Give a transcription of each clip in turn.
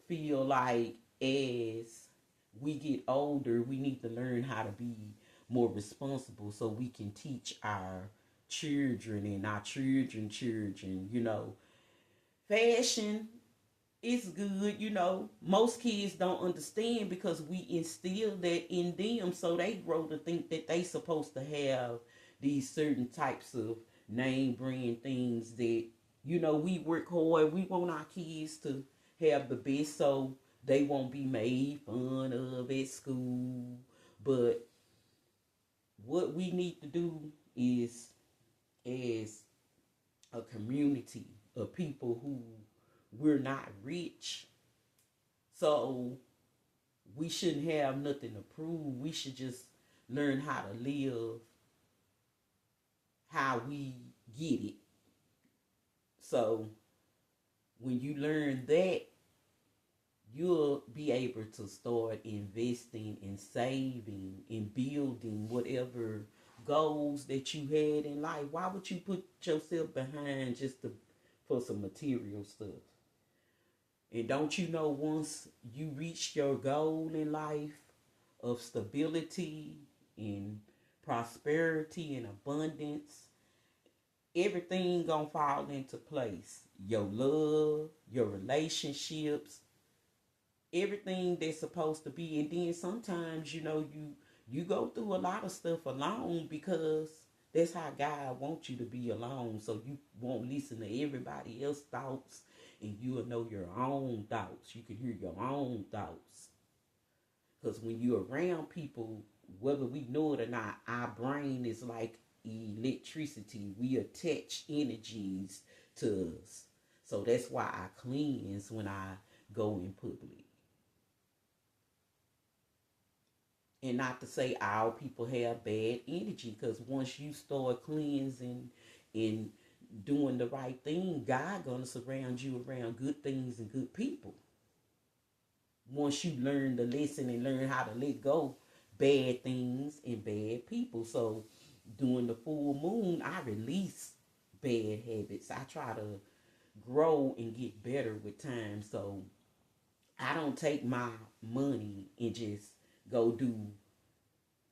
feel like as we get older, we need to learn how to be more responsible so we can teach our children and our children, fashion is good, most kids don't understand because we instill that in them so they grow to think that they supposed to have these certain types of name brand things that we work hard. We want our kids to have the best so they won't be made fun of at school. But what we need to do is, as a community of people who we're not rich, so we shouldn't have nothing to prove. We should just learn how to live how we get it. So when you learn that, you'll be able to start investing and saving and building whatever goals that you had in life. Why would you put yourself behind just for some material stuff? And don't you know, once you reach your goal in life of stability and prosperity and abundance, everything gonna fall into place. Your love, your relationships, everything that's supposed to be. And then sometimes, you go through a lot of stuff alone because that's how God wants you to be alone. So you won't listen to everybody else's thoughts and you'll know your own thoughts. You can hear your own thoughts. Because when you're around people, whether we know it or not, our brain is like electricity. We attach energies to us. So that's why I cleanse when I go in public. And not to say all people have bad energy, because once you start cleansing and doing the right thing, God gonna surround you around good things and good people. Once you learn the lesson and learn how to let go bad things and bad people. So during the full moon, I release bad habits. I try to grow and get better with time. So I don't take my money and just go do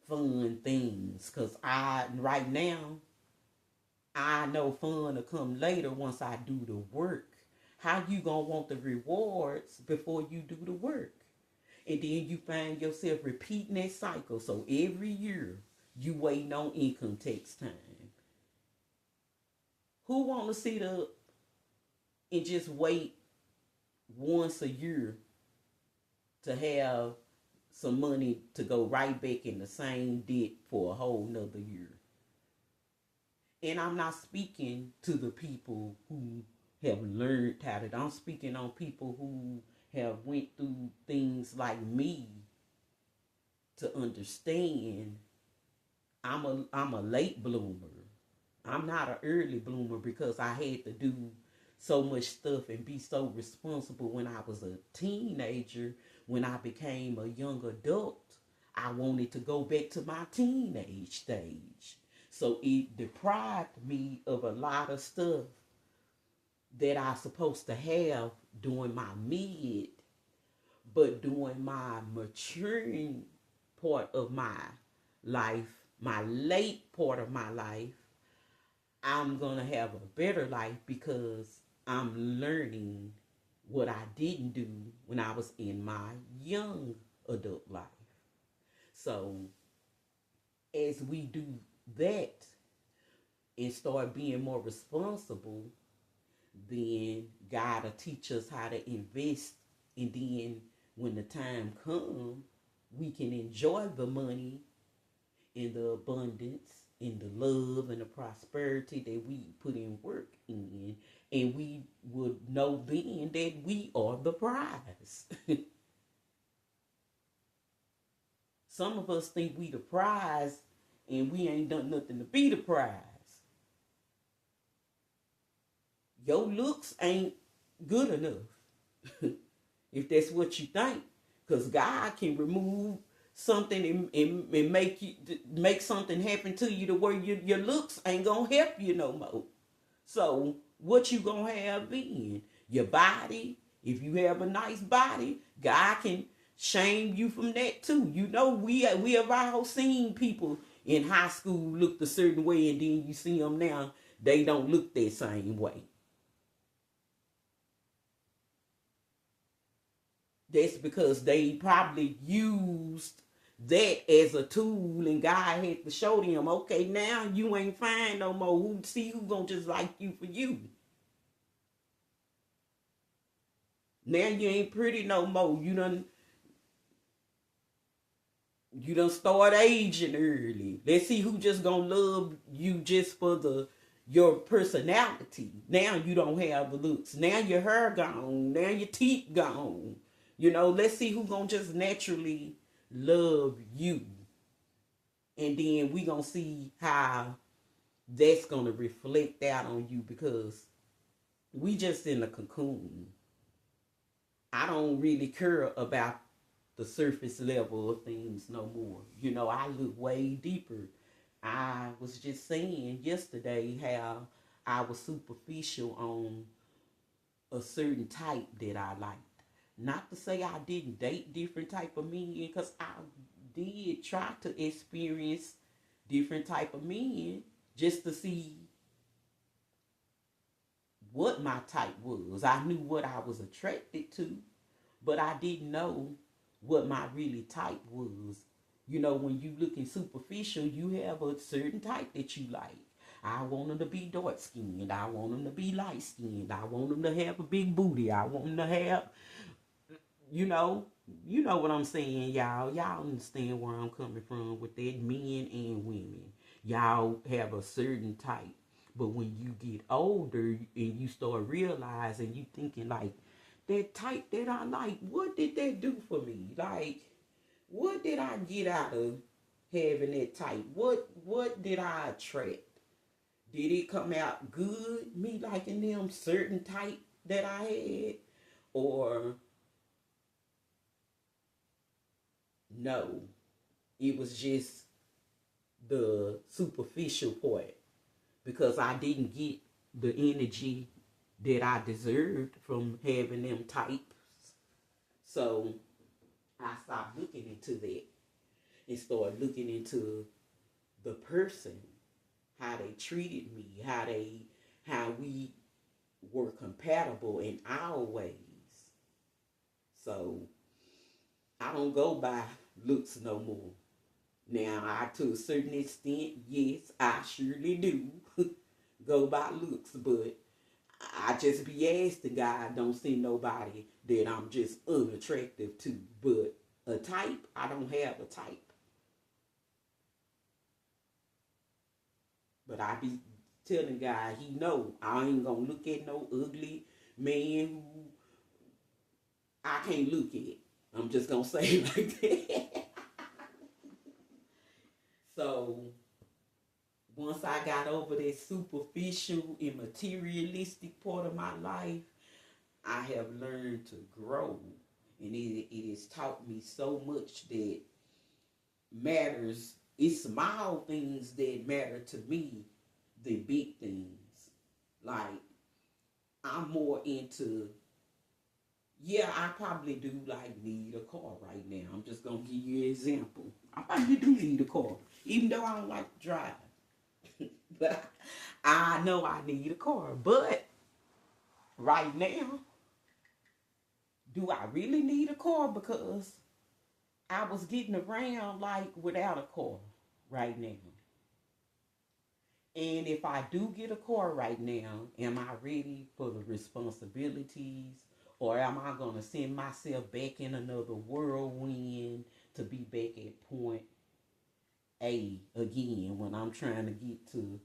fun things, because right now I know fun will come later once I do the work. How you gonna want the rewards before you do the work? And then you find yourself repeating that cycle. So every year you waiting on income tax time. Who want to sit up and just wait once a year to have some money to go right back in the same debt for a whole nother year? And I'm not speaking to the people who have learned how to. I'm speaking on people who have went through things like me to understand. I'm a late bloomer. I'm not an early bloomer because I had to do so much stuff and be so responsible when I was a teenager. When I became a young adult, I wanted to go back to my teenage stage. So it deprived me of a lot of stuff that I supposed to have during my mid, but during my maturing part of my life, my late part of my life, I'm going to have a better life because I'm learning what I didn't do when I was in my young adult life. So as we do that and start being more responsible, then God will teach us how to invest. And then when the time comes, we can enjoy the money and the abundance and the love and the prosperity that we put in work in. And we would know then that we are the prize. Some of us think we the prize and we ain't done nothing to be the prize. Your looks ain't good enough. If that's what you think. Because God can remove something and make something happen to you to where your looks ain't gonna help you no more. So what you gonna have then? Your body, If you have a nice body, God can shame you from that too. You know, we have all seen people in high school looked a certain way, and then you see them now, they don't look that same way. That's because they probably used that as a tool, and God had to show them, okay, now you ain't fine no more. Who gonna just like you for you? Now you ain't pretty no more. You done start aging early. Let's see who just gonna love you just for your personality. Now you don't have the looks. Now your hair gone. Now your teeth gone. Let's see who gonna just naturally love you. And then we gonna see how that's gonna reflect out on you, because we just in a cocoon. I don't really care about the surface level of things no more. I look way deeper. I was just saying yesterday how I was superficial on a certain type that I liked. Not to say I didn't date different type of men, because I did try to experience different type of men just to see what my type was. I knew what I was attracted to, but I didn't know what my really type was. When you looking superficial, you have a certain type that you like. I want them to be dark skinned. I want them to be light skinned. I want them to have a big booty. I want them to have, you know, you know what I'm saying, y'all. Y'all understand where I'm coming from with that, men and women. Y'all have a certain type. But when you get older and you start realizing, you thinking like, that type that I like, what did that do for me? Like, what did I get out of having that type? What did I attract? Did it come out good, me liking them certain type that I had? Or no, it was just the superficial part, because I didn't get the energy that I deserved from having them types. So I stopped looking into that and started looking into the person, how they treated me, how we were compatible in our ways. So I don't go by looks no more. Now, to a certain extent, yes, I surely do go by looks, but I just be asking God, don't see nobody that I'm just unattractive to. But a type, I don't have a type. But I be telling God, He know I ain't gonna look at no ugly man who I can't look at. I'm just gonna say it like that. So once I got over that superficial and materialistic part of my life, I have learned to grow. And it has taught me so much that matters. It's small things that matter to me than big things. Like, I'm more into, yeah, I probably do like need a car right now. I'm just gonna give you an example. I probably do need a car, even though I don't like to drive. But I know I need a car. But right now, do I really need a car? Because I was getting around like without a car right now. And if I do get a car right now, am I ready for the responsibilities? Or am I going to send myself back in another whirlwind to be back at point A again when I'm trying to get to,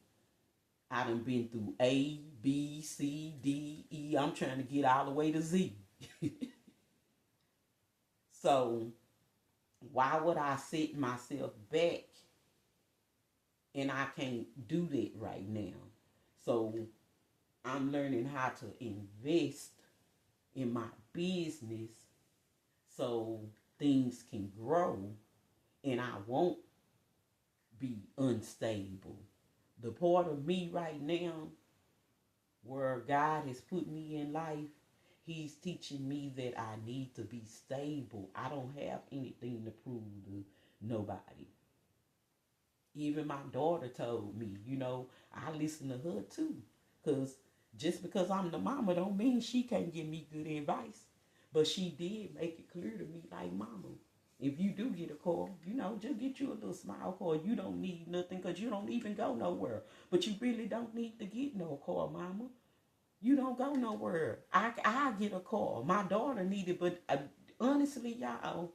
I done been through A, B, C, D, E. I'm trying to get all the way to Z. So why would I set myself back, and I can't do that right now? So I'm learning how to invest in my business so things can grow and I won't be unstable. The part of me right now where God has put me in life, He's teaching me that I need to be stable. I don't have anything to prove to nobody. Even my daughter told me, I listen to her too. Because just because I'm the mama don't mean she can't give me good advice. But she did make it clear to me, like, mama, if you do get a car, just get you a little small car. You don't need nothing because you don't even go nowhere. But you really don't need to get no car, mama. You don't go nowhere. I get a car. My daughter needed, but honestly, y'all,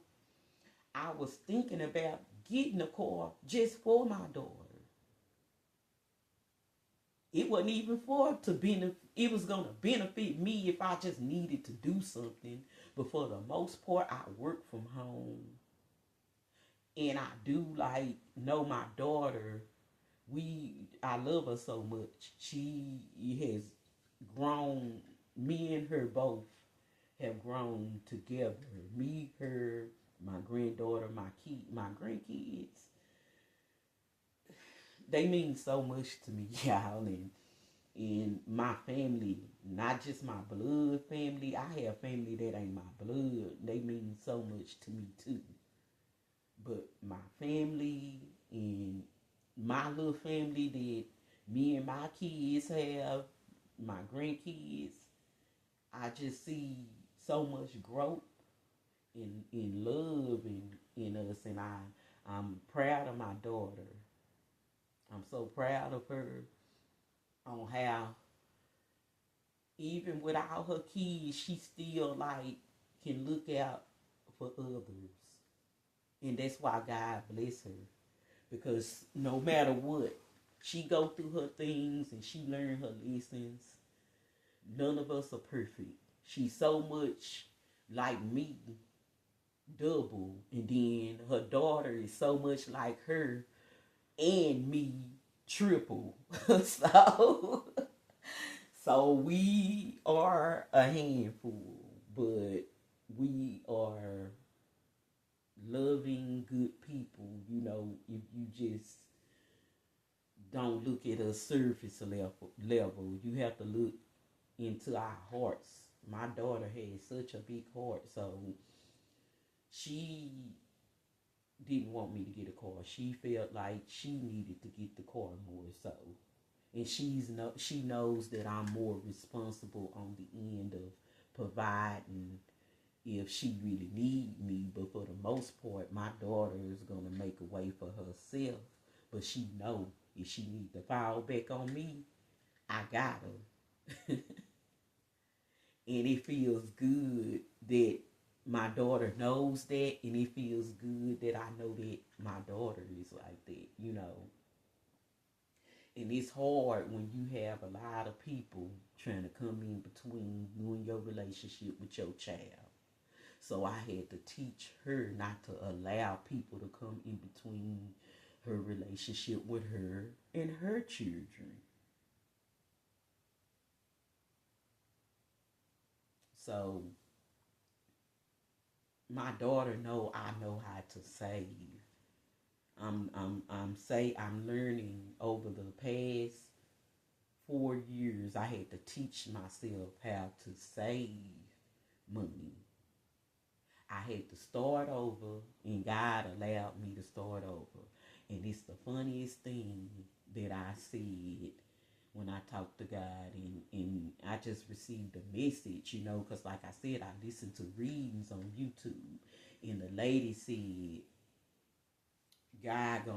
I was thinking about getting a car just for my daughter. It wasn't even for to benefit. It was gonna benefit me if I just needed to do something. But for the most part, I work from home, and I do like know my daughter. I love her so much. She has grown. Me and her both have grown together. Me, her, my granddaughter, my grandkids. They mean so much to me, y'all, and my family, not just my blood family. I have family that ain't my blood. They mean so much to me too. But my family and my little family that me and my kids have, my grandkids, I just see so much growth in love in us, and I'm proud of my daughter. I'm so proud of her on how even without her kids, she still like can look out for others, and that's why God bless her because no matter what, she go through her things and she learn her lessons. None of us are perfect. She's so much like me, double, and then her daughter is so much like her and me, triple. so so we are a handful, but we are loving, good people. If you just don't look at a surface level, you have to look into our hearts. My daughter had such a big heart, so she didn't want me to get a car. She felt like she needed to get the car more so. And she knows that I'm more responsible on the end of providing if she really need me. But for the most part, my daughter is gonna make a way for herself. But she know if she need to fall back on me, I got her. And it feels good that my daughter knows that, and it feels good that I know that my daughter is like that. And it's hard when you have a lot of people trying to come in between you and your relationship with your child. So I had to teach her not to allow people to come in between her relationship with her and her children. So my daughter know I know how to save. I'm learning over the past 4 years. I had to teach myself how to save money. I had to start over, and God allowed me to start over. And it's the funniest thing that I said when I talked to God, and I just received a message, because like I said, I listened to readings on YouTube, and the lady said, God gonna